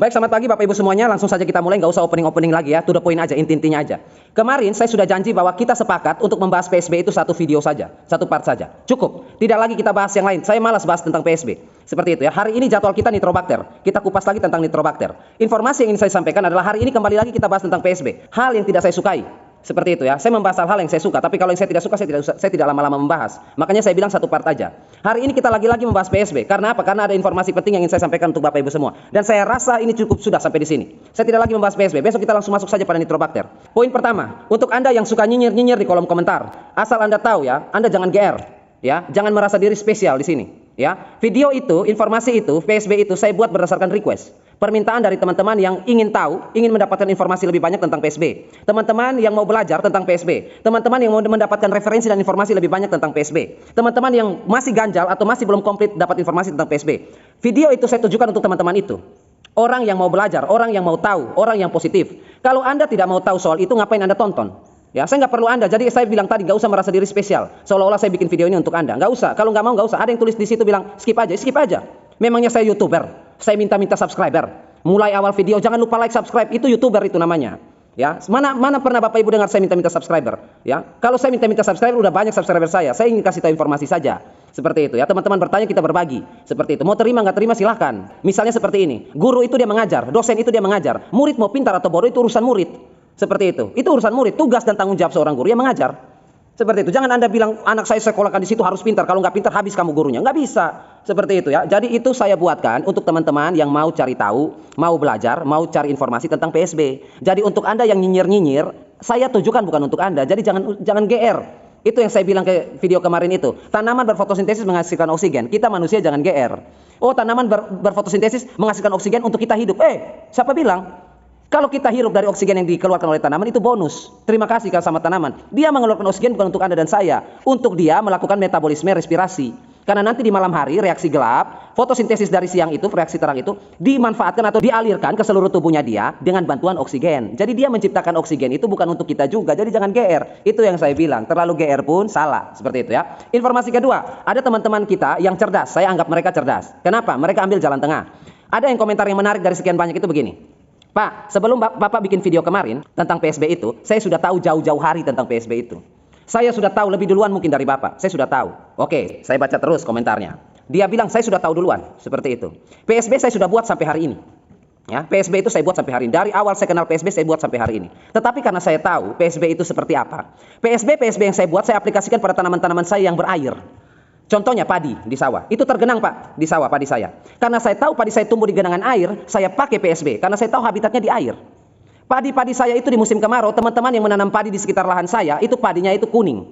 Baik, selamat pagi Bapak Ibu semuanya. Langsung saja kita mulai, nggak usah opening-opening lagi ya. To the point aja, inti-intinya aja. Kemarin saya sudah janji bahwa kita sepakat untuk membahas PSB itu satu video saja, satu part saja. Cukup. Tidak lagi kita bahas yang lain. Saya malas bahas tentang PSB. Seperti itu ya. Hari ini jadwal kita Nitrobacter. Kita kupas lagi tentang Nitrobacter. Informasi yang ingin saya sampaikan adalah hari ini kembali lagi kita bahas tentang PSB. Hal yang tidak saya sukai. Seperti itu ya. Saya membahas hal-hal yang saya suka, tapi kalau yang saya tidak suka, saya tidak lama-lama membahas. Makanya saya bilang satu part aja. Hari ini kita lagi-lagi membahas PSB. Karena apa? Karena ada informasi penting yang ingin saya sampaikan untuk Bapak Ibu semua. Dan saya rasa ini cukup sudah sampai di sini. Saya tidak lagi membahas PSB. Besok kita langsung masuk saja pada Nitrobacter. Poin pertama, untuk Anda yang suka nyinyir-nyinyir di kolom komentar, asal Anda tahu ya, Anda jangan GR, ya. Jangan merasa diri spesial di sini, ya. Video itu, informasi itu, PSB itu saya buat berdasarkan request. Permintaan dari teman-teman yang ingin tahu, ingin mendapatkan informasi lebih banyak tentang PSB. Teman-teman yang mau belajar tentang PSB. Teman-teman yang mau mendapatkan referensi dan informasi lebih banyak tentang PSB. Teman-teman yang masih ganjal atau masih belum komplit dapat informasi tentang PSB. Video itu saya tujukan untuk teman-teman itu. Orang yang mau belajar, orang yang mau tahu, orang yang positif. Kalau Anda tidak mau tahu soal itu, ngapain Anda tonton? Ya, saya nggak perlu Anda. Jadi saya bilang tadi, nggak usah merasa diri spesial. Seolah-olah saya bikin video ini untuk Anda. Nggak usah. Kalau nggak mau, nggak usah. Ada yang tulis di situ bilang skip aja, skip aja. Memangnya saya YouTuber? Saya minta-minta subscriber. Mulai awal video jangan lupa like, subscribe. Itu YouTuber itu namanya. Ya, mana pernah Bapak Ibu dengar saya minta-minta subscriber? Ya, kalau saya minta-minta subscriber udah banyak subscriber saya. Saya ingin kasih tahu informasi saja. Seperti itu ya. Teman-teman bertanya, kita berbagi. Seperti itu. Mau terima nggak terima silahkan. Misalnya seperti ini. Guru itu dia mengajar, dosen itu dia mengajar. Murid mau pintar atau bodoh itu urusan murid. Seperti itu. Itu urusan murid. Tugas dan tanggung jawab seorang guru yang mengajar. Seperti itu. Jangan Anda bilang anak saya sekolahkan di situ harus pintar. Kalau nggak pintar habis kamu gurunya. Nggak bisa. Seperti itu ya. Jadi itu saya buatkan untuk teman-teman yang mau cari tahu, mau belajar, mau cari informasi tentang PSB. Jadi untuk Anda yang nyinyir-nyinyir, saya tujukan bukan untuk Anda. Jadi jangan GR. Itu yang saya bilang ke video kemarin itu. Tanaman berfotosintesis menghasilkan oksigen. Kita manusia jangan GR. Oh, tanaman berfotosintesis menghasilkan oksigen untuk kita hidup. Siapa bilang? Kalau kita hirup dari oksigen yang dikeluarkan oleh tanaman itu bonus. Terima kasih sama tanaman. Dia mengeluarkan oksigen bukan untuk Anda dan saya. Untuk dia melakukan metabolisme respirasi. Karena nanti di malam hari reaksi gelap, fotosintesis dari siang itu, reaksi terang itu dimanfaatkan atau dialirkan ke seluruh tubuhnya dia dengan bantuan oksigen. Jadi dia menciptakan oksigen itu bukan untuk kita juga. Jadi jangan GR. Itu yang saya bilang. Terlalu GR pun salah. Seperti itu ya. Informasi kedua, ada teman-teman kita yang cerdas. Saya anggap mereka cerdas. Kenapa? Mereka ambil jalan tengah. Ada yang komentar yang menarik dari sekian banyak itu begini. Pak, sebelum Bapak bikin video kemarin tentang PSB itu, saya sudah tahu jauh-jauh hari tentang PSB itu. Saya sudah tahu lebih duluan mungkin dari Bapak. Saya sudah tahu. Oke, saya baca terus komentarnya. Dia bilang saya sudah tahu duluan. Seperti itu. PSB saya sudah buat sampai hari ini. Ya, PSB itu saya buat sampai hari ini. Dari awal saya kenal PSB saya buat sampai hari ini. Tetapi karena saya tahu PSB itu seperti apa. PSB yang saya buat saya aplikasikan pada tanaman-tanaman saya yang berair. Contohnya padi di sawah. Itu tergenang Pak di sawah padi saya. Karena saya tahu padi saya tumbuh di genangan air, saya pakai PSB. Karena saya tahu habitatnya di air. Padi-padi saya itu di musim kemarau, teman-teman yang menanam padi di sekitar lahan saya, itu padinya itu kuning.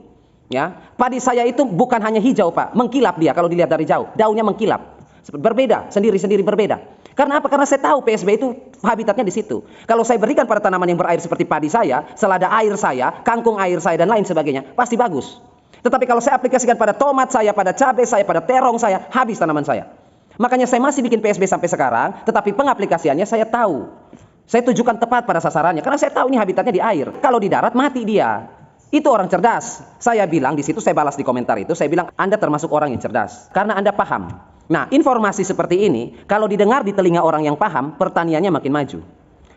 Ya, padi saya itu bukan hanya hijau Pak, mengkilap dia kalau dilihat dari jauh. Daunnya mengkilap. Berbeda, sendiri-sendiri berbeda. Karena apa? Karena saya tahu PSB itu habitatnya di situ. Kalau saya berikan pada tanaman yang berair seperti padi saya, selada air saya, kangkung air saya dan lain sebagainya, pasti bagus. Tetapi kalau saya aplikasikan pada tomat saya, pada cabai saya, pada terong saya, habis tanaman saya. Makanya saya masih bikin PSB sampai sekarang, tetapi pengaplikasiannya saya tahu. Saya tujukan tepat pada sasarannya, karena saya tahu ini habitatnya di air. Kalau di darat mati dia. Itu orang cerdas. Saya bilang di situ, saya balas di komentar itu, saya bilang Anda termasuk orang yang cerdas, karena Anda paham. Nah, informasi seperti ini, kalau didengar di telinga orang yang paham, pertaniannya makin maju.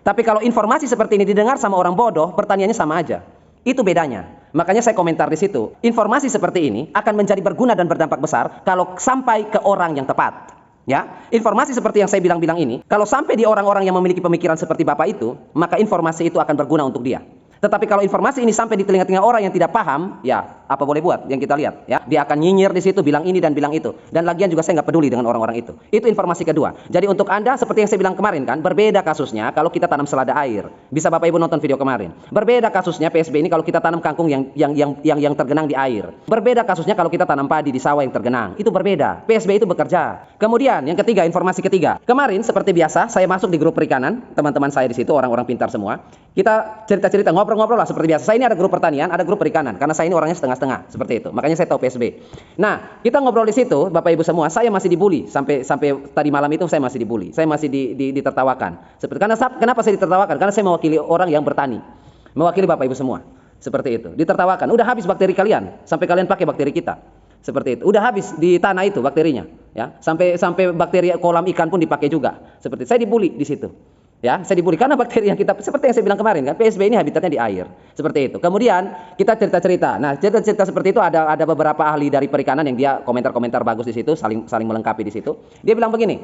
Tapi kalau informasi seperti ini didengar sama orang bodoh, pertaniannya sama aja. Itu bedanya. Makanya saya komentar di situ. Informasi seperti ini akan menjadi berguna dan berdampak besar kalau sampai ke orang yang tepat. Ya, informasi seperti yang saya bilang ini, kalau sampai di orang-orang yang memiliki pemikiran seperti Bapak itu, maka informasi itu akan berguna untuk dia. Tetapi kalau informasi ini sampai di telinga-telinga orang yang tidak paham, ya apa boleh buat yang kita lihat, ya dia akan nyinyir di situ, bilang ini dan bilang itu. Dan lagian juga saya nggak peduli dengan orang-orang itu. Itu informasi kedua. Jadi untuk Anda seperti yang saya bilang kemarin kan, berbeda kasusnya kalau kita tanam selada air. Bisa Bapak Ibu nonton video kemarin. Berbeda kasusnya PSB ini kalau kita tanam kangkung yang tergenang di air. Berbeda kasusnya kalau kita tanam padi di sawah yang tergenang. Itu berbeda. PSB itu bekerja. Kemudian yang ketiga, informasi ketiga. Kemarin seperti biasa saya masuk di grup perikanan, teman-teman saya di situ orang-orang pintar semua. Kita cerita-cerita, ngobrol-ngobrol lah seperti biasa. Saya ini ada grup pertanian, ada grup perikanan. Karena saya ini orangnya setengah-setengah, seperti itu. Makanya saya tahu PSB. Nah, kita ngobrol di situ, Bapak Ibu semua, saya masih dibully. Sampai tadi malam itu saya masih dibully. Saya masih ditertawakan. Kenapa saya ditertawakan? Karena saya mewakili orang yang bertani. Mewakili Bapak Ibu semua. Seperti itu. Ditertawakan. Udah habis bakteri kalian. Sampai kalian pakai bakteri kita. Seperti itu. Udah habis di tanah itu bakterinya, ya. Sampai bakteri kolam ikan pun dipakai juga. Seperti itu. Saya dibully di situ. Ya, saya dibully karena bakteri yang kita, seperti yang saya bilang kemarin kan, PSB ini habitatnya di air. Seperti itu. Kemudian kita cerita-cerita. Nah, cerita-cerita seperti itu ada beberapa ahli dari perikanan yang dia komentar-komentar bagus di situ, saling melengkapi di situ. Dia bilang begini.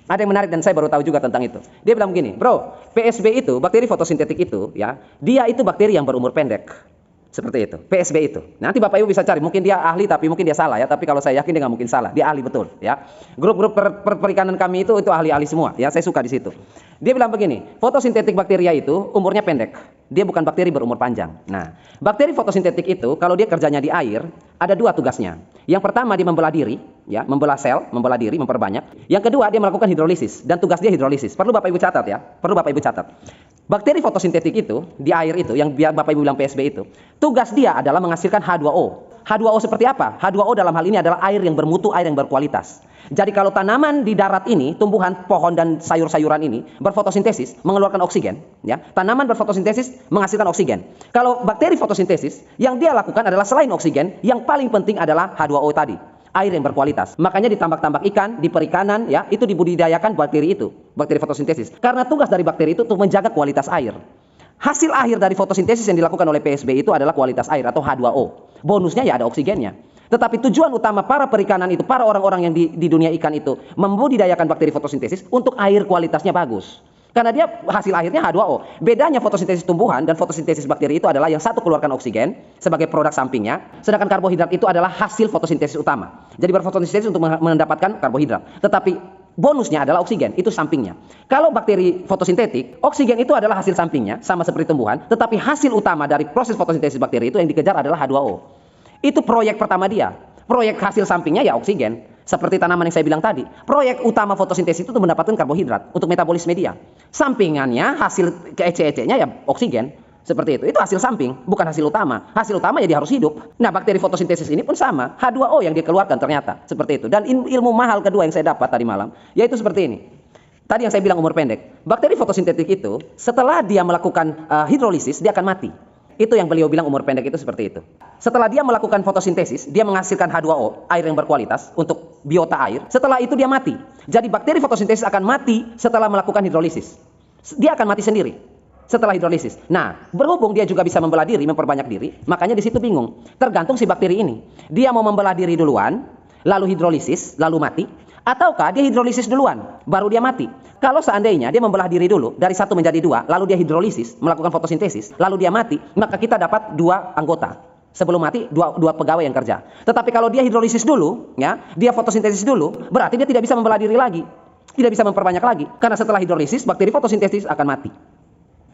Ada yang menarik dan saya baru tahu juga tentang itu. Dia bilang begini, "Bro, PSB itu, bakteri fotosintetik itu, ya, dia itu bakteri yang berumur pendek." Seperti itu, PSB itu. Nanti Bapak Ibu bisa cari, mungkin dia ahli tapi mungkin dia salah ya, tapi kalau saya yakin dia nggak mungkin salah, dia ahli betul ya. Grup-grup perikanan kami itu ahli-ahli semua ya, saya suka di situ. Dia bilang begini, fotosintetik bakteria itu umurnya pendek, dia bukan bakteri berumur panjang. Nah, bakteri fotosintetik itu kalau dia kerjanya di air, ada dua tugasnya. Yang pertama dia membelah diri, ya, membelah sel, membelah diri, memperbanyak. Yang kedua dia melakukan hidrolisis dan tugas dia hidrolisis. Perlu Bapak Ibu catat ya, perlu Bapak Ibu catat. Bakteri fotosintetik itu di air itu yang Bapak Ibu bilang PSB itu, tugas dia adalah menghasilkan H2O. H2O seperti apa? H2O dalam hal ini adalah air yang bermutu, air yang berkualitas. Jadi kalau tanaman di darat ini, tumbuhan, pohon dan sayur-sayuran ini berfotosintesis, mengeluarkan oksigen, ya. Tanaman berfotosintesis menghasilkan oksigen. Kalau bakteri fotosintesis, yang dia lakukan adalah selain oksigen, yang paling penting adalah H2O tadi. Air yang berkualitas. Makanya di tambak-tambak ikan, di perikanan, ya, itu dibudidayakan bakteri itu, bakteri fotosintesis. Karena tugas dari bakteri itu untuk menjaga kualitas air. Hasil akhir dari fotosintesis yang dilakukan oleh PSB itu adalah kualitas air atau H2O. Bonusnya ya ada oksigennya. Tetapi tujuan utama para perikanan itu, para orang-orang yang di dunia ikan itu membudidayakan bakteri fotosintesis untuk air kualitasnya bagus. Karena dia hasil akhirnya H2O. Bedanya fotosintesis tumbuhan dan fotosintesis bakteri itu adalah yang satu keluarkan oksigen sebagai produk sampingnya, sedangkan karbohidrat itu adalah hasil fotosintesis utama. Jadi berfotosintesis untuk mendapatkan karbohidrat. Tetapi bonusnya adalah oksigen, itu sampingnya. Kalau bakteri fotosintetik, oksigen itu adalah hasil sampingnya, sama seperti tumbuhan, tetapi hasil utama dari proses fotosintesis bakteri itu yang dikejar adalah H2O. Itu proyek pertama dia. Proyek hasil sampingnya ya oksigen. Seperti tanaman yang saya bilang tadi, proyek utama fotosintesis itu untuk mendapatkan karbohidrat untuk metabolisme dia. Sampingannya hasil ece-ecenya ya oksigen. Seperti itu hasil samping, bukan hasil utama. Hasil utama ya dia harus hidup. Nah, bakteri fotosintesis ini pun sama, H2O yang dia keluarkan ternyata. Seperti itu. Dan ilmu mahal kedua yang saya dapat tadi malam, yaitu seperti ini. Tadi yang saya bilang umur pendek. Bakteri fotosintetik itu setelah dia melakukan hidrolisis, dia akan mati. Itu yang beliau bilang umur pendek itu seperti itu. Setelah dia melakukan fotosintesis, dia menghasilkan H2O, air yang berkualitas untuk biota air. Setelah itu dia mati. Jadi bakteri fotosintesis akan mati setelah melakukan hidrolisis. Dia akan mati sendiri setelah hidrolisis. Nah, berhubung dia juga bisa membelah diri, memperbanyak diri, makanya di situ bingung. Tergantung si bakteri ini. Dia mau membelah diri duluan, lalu hidrolisis, lalu mati, ataukah dia hidrolisis duluan, baru dia mati. Kalau seandainya dia membelah diri dulu dari 1 menjadi 2, lalu dia hidrolisis, melakukan fotosintesis, lalu dia mati, maka kita dapat 2 anggota. Sebelum mati dua pegawai yang kerja. Tetapi kalau dia hidrolisis dulu, ya, dia fotosintesis dulu, berarti dia tidak bisa membelah diri lagi, tidak bisa memperbanyak lagi, karena setelah hidrolisis bakteri fotosintesis akan mati.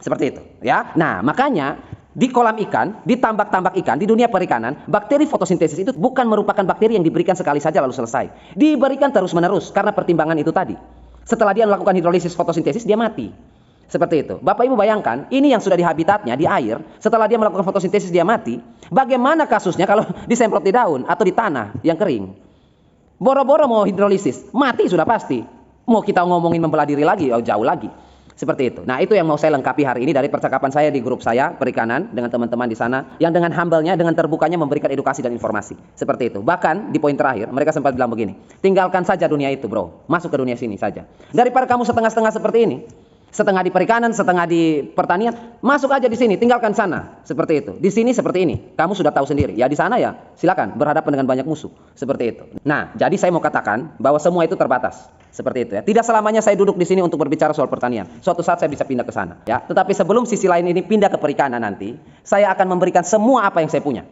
Seperti itu, ya. Nah, makanya di kolam ikan, di tambak-tambak ikan, di dunia perikanan, bakteri fotosintesis itu bukan merupakan bakteri yang diberikan sekali saja lalu selesai. Diberikan terus-menerus karena pertimbangan itu tadi. Setelah dia melakukan hidrolisis fotosintesis, dia mati. Seperti itu. Bapak Ibu bayangkan, ini yang sudah di habitatnya, di air, setelah dia melakukan fotosintesis dia mati. Bagaimana kasusnya kalau disemprot di daun atau di tanah yang kering? Boro-boro mau hidrolisis, mati sudah pasti. Mau kita ngomongin membelah diri lagi, jauh lagi. Seperti itu. Nah, itu yang mau saya lengkapi hari ini dari percakapan saya di grup saya perikanan dengan teman-teman di sana yang dengan humble-nya, dengan terbukanya memberikan edukasi dan informasi. Seperti itu. Bahkan di poin terakhir mereka sempat bilang begini, tinggalkan saja dunia itu, bro, masuk ke dunia sini saja. Daripada kamu setengah-setengah seperti ini, setengah di perikanan, setengah di pertanian, masuk aja di sini, tinggalkan sana. Seperti itu. Di sini seperti ini, kamu sudah tahu sendiri. Ya di sana ya silakan berhadapan dengan banyak musuh. Seperti itu. Nah, jadi saya mau katakan bahwa semua itu terbatas. Seperti itu ya. Tidak selamanya saya duduk di sini untuk berbicara soal pertanian. Suatu saat saya bisa pindah ke sana, ya. Tetapi sebelum sisi lain ini pindah ke perikanan nanti, saya akan memberikan semua apa yang saya punya.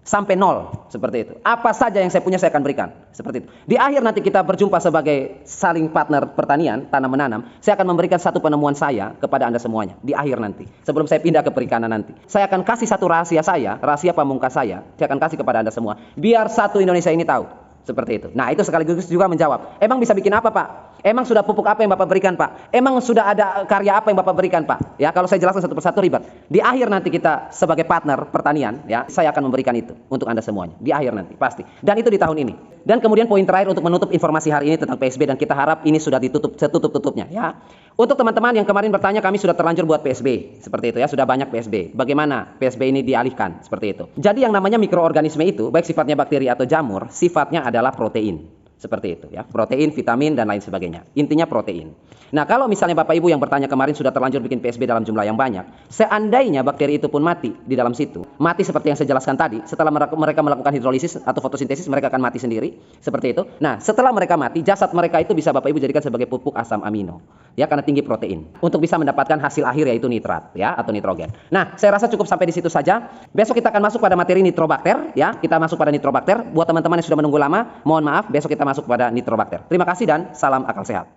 Sampai 0, seperti itu. Apa saja yang saya punya saya akan berikan, seperti itu. Di akhir nanti kita berjumpa sebagai saling partner pertanian, tanam menanam. Saya akan memberikan satu penemuan saya kepada Anda semuanya. Di akhir nanti, sebelum saya pindah ke perikanan nanti. Saya akan kasih satu rahasia saya, rahasia pamungkas saya akan kasih kepada Anda semua. Biar satu Indonesia ini tahu. Seperti itu. Nah, itu sekaligus juga menjawab. Emang bisa bikin apa, Pak? Emang sudah pupuk apa yang Bapak berikan, Pak? Emang sudah ada karya apa yang Bapak berikan, Pak? Ya, kalau saya jelaskan satu persatu ribet. Di akhir nanti kita sebagai partner pertanian, ya, saya akan memberikan itu untuk Anda semuanya. Di akhir nanti, pasti. Dan itu di tahun ini. Dan kemudian poin terakhir untuk menutup informasi hari ini tentang PSB, dan kita harap ini sudah ditutup setutup-tutupnya, ya. Untuk teman-teman yang kemarin bertanya, kami sudah terlanjur buat PSB. Seperti itu ya, sudah banyak PSB. Bagaimana PSB ini dialihkan? Seperti itu. Jadi yang namanya mikroorganisme itu, baik sifatnya bakteri atau jamur, sifatnya adalah protein. Seperti itu ya, protein, vitamin, dan lain sebagainya. Intinya protein. Nah, kalau misalnya Bapak Ibu yang bertanya kemarin sudah terlanjur bikin PSB dalam jumlah yang banyak, seandainya bakteri itu pun mati di dalam situ, mati seperti yang saya jelaskan tadi, setelah mereka melakukan hidrolisis atau fotosintesis, mereka akan mati sendiri, seperti itu. Nah, setelah mereka mati, jasad mereka itu bisa Bapak Ibu jadikan sebagai pupuk asam amino, ya, karena tinggi protein, untuk bisa mendapatkan hasil akhir yaitu nitrat, ya, atau nitrogen. Nah, saya rasa cukup sampai di situ saja. Besok kita akan masuk pada materi nitrobakter, ya, kita masuk pada nitrobakter. Buat teman-teman yang sudah menunggu lama, mohon maaf, besok kita masuk pada nitrobakter. Terima kasih dan salam akal sehat.